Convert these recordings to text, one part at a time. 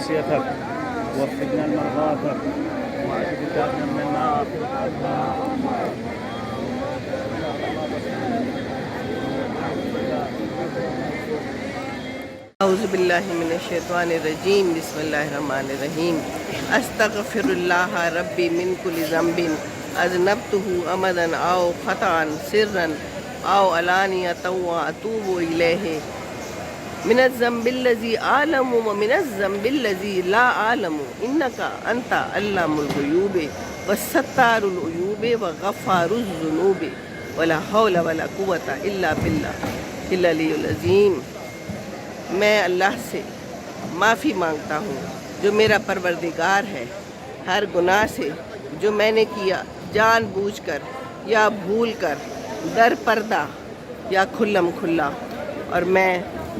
خشيتك ووفقنا لمرضاتك وأعذ بك من النار. औज़ुबिल्लाहिमिनश्शैतानिर्रजीम बिस्मिल्लाहिर्रहमानिर्रहीम अस्तगफिरुल्लाह रब्बी मिन कुल्लि ज़ंबिन अज़नबतुहु अमदन आओ ख़ताअन सिर्रन आओ अलानियतन व अतूबु इलैहि मिनज़्ज़म्बिल्लज़ी आलमु व मिनज़्ज़म्बिल्लज़ी ला आलमु इन्नका अंता अल्लामुल ग़ुयूब वस्सत्तारुल उयूब व गफ़्फ़ारुज़ ज़ुनूब वला हौला वला कुव्वता इल्ला बिल्लाहिल अलिय्युल अज़ीम। मैं अल्लाह से माफ़ी मांगता हूँ जो मेरा परवरदिगार है हर गुनाह से जो मैंने किया जानबूझकर या भूलकर, दर पर्दा या खुल्लम खुल्ला, और मैं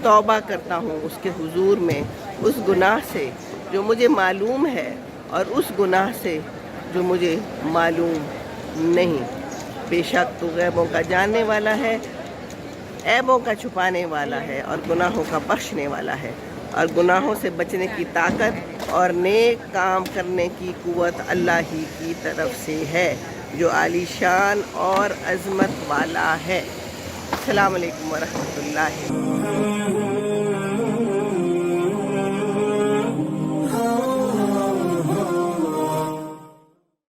तौबा करता हूँ उसके हुजूर में उस गुनाह से जो मुझे मालूम है और उस गुनाह से जो मुझे मालूम नहीं। बेशक तू गैबों का जानने वाला है, ऐबों का छुपाने वाला है और गुनाहों का बख्शने वाला है, और गुनाहों से बचने की ताकत और नेक काम करने की कुव्वत अल्लाह ही की तरफ से है जो आलीशान और अज़मत वाला है। अस्सलाम वालेकुम व रहमतुल्लाहि।